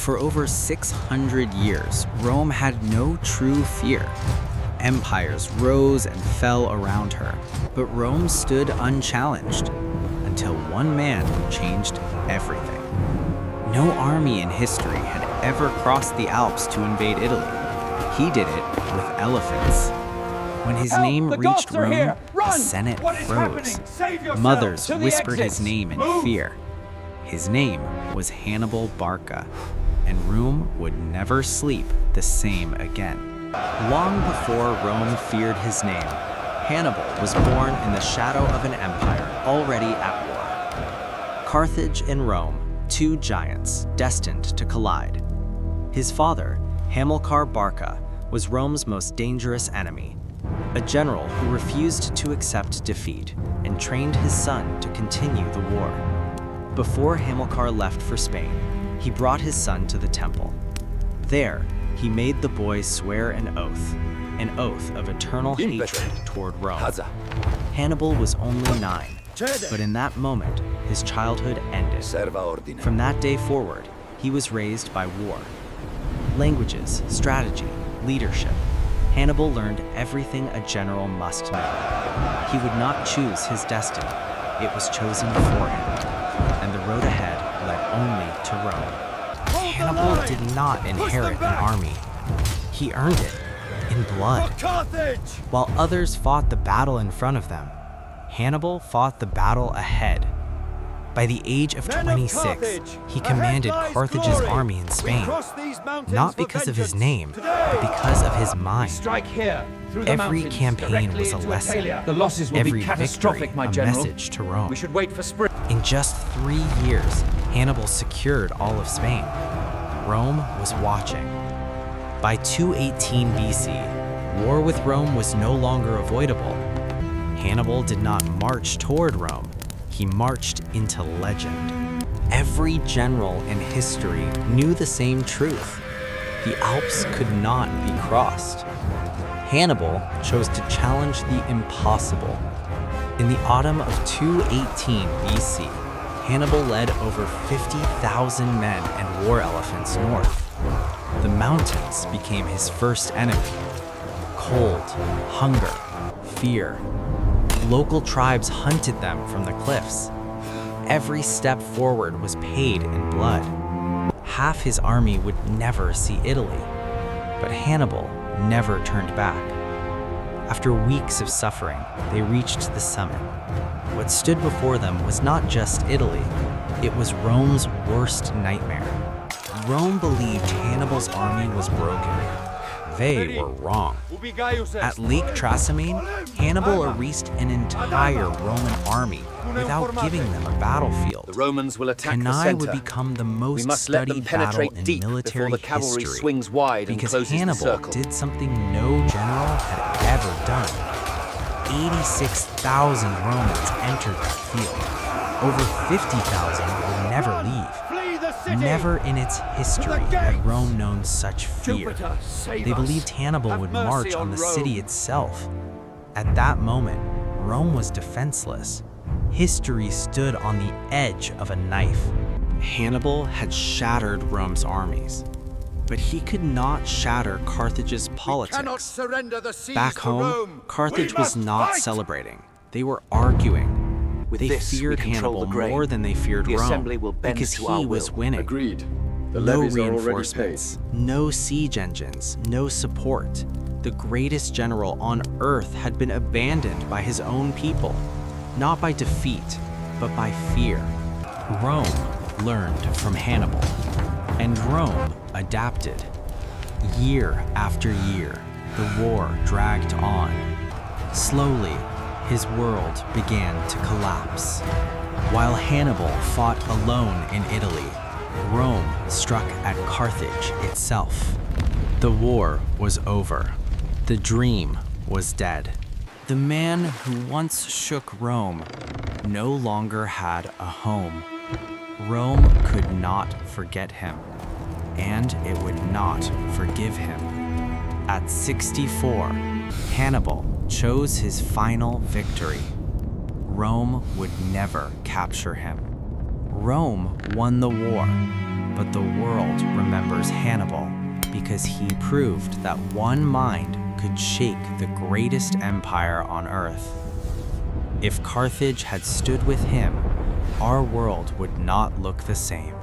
For over 600 years, Rome had no true fear. Empires rose and fell around her, but Rome stood unchallenged until one man changed everything. No army in history had ever crossed the Alps to invade Italy. He did it with elephants. When his name reached Rome, the Senate froze. Mothers whispered his name in fear. His name was Hannibal Barca, and Rome would never sleep the same again. Long before Rome feared his name, Hannibal was born in the shadow of an empire already at war. Carthage and Rome, two giants destined to collide. His father, Hannibal Barca, was Rome's most dangerous enemy, a general who refused to accept defeat and trained his son to continue the war. Before Hamilcar left for Spain, he brought his son to the temple. There, he made the boy swear an oath of eternal hatred toward Rome. Hannibal was only 9, but in that moment, his childhood ended. From that day forward, he was raised by war. Languages, strategy, leadership. Hannibal learned everything a general must know. He would not choose his destiny. It was chosen for him, and the road ahead led only to Rome. Hannibal did not inherit an army. He earned it in blood. While others fought the battle in front of them, Hannibal fought the battle ahead. By the age of 26, he commanded Carthage's army in Spain, not because of his name, but because of his mind. Every campaign was a lesson, every victory a message to Rome. In just 3 years, Hannibal secured all of Spain. Rome was watching. By 218 BC, war with Rome was no longer avoidable. Hannibal did not march toward Rome. He marched into legend. Every general in history knew the same truth. The Alps could not be crossed. Hannibal chose to challenge the impossible. In the autumn of 218 BC, Hannibal led over 50,000 men and war elephants north. The mountains became his first enemy. Cold, hunger, fear. Local tribes hunted them from the cliffs. Every step forward was paid in blood. Half his army would never see Italy, but Hannibal never turned back. After weeks of suffering, they reached the summit. What stood before them was not just Italy, it was Rome's worst nightmare. Rome believed Hannibal's army was broken. They were wrong. At Lake Trasimene, Hannibal erased an entire Roman army without giving them a battlefield. The Romans will attack Cannae the center. would become the most We must let them studied battle penetrate in deep military before the cavalry history swings wide and because closes the Hannibal circle. did something no general had ever done. 86,000 Romans entered the field. Over 50,000 would never leave. Never in its history had Rome known such fear. They believed Hannibal would march on the city itself. At that moment, Rome was defenseless. History stood on the edge of a knife. Hannibal had shattered Rome's armies, but he could not shatter Carthage's politics. Back home, Carthage was not celebrating. They were arguing. They feared Hannibal more than they feared Rome because he was winning. Agreed. The No levies are already paid. reinforcements, no siege engines, no support. The greatest general on earth had been abandoned by his own people, not by defeat, but by fear. Rome learned from Hannibal, and Rome adapted. Year after year, the war dragged on. Slowly, his world began to collapse. While Hannibal fought alone in Italy, Rome struck at Carthage itself. The war was over. The dream was dead. The man who once shook Rome no longer had a home. Rome could not forget him, and it would not forgive him. At 64, Hannibal chose his final victory. Rome would never capture him. Rome won the war, but the world remained remembers Hannibal because he proved that one mind could shake the greatest empire on earth. If Carthage had stood with him, our world would not look the same.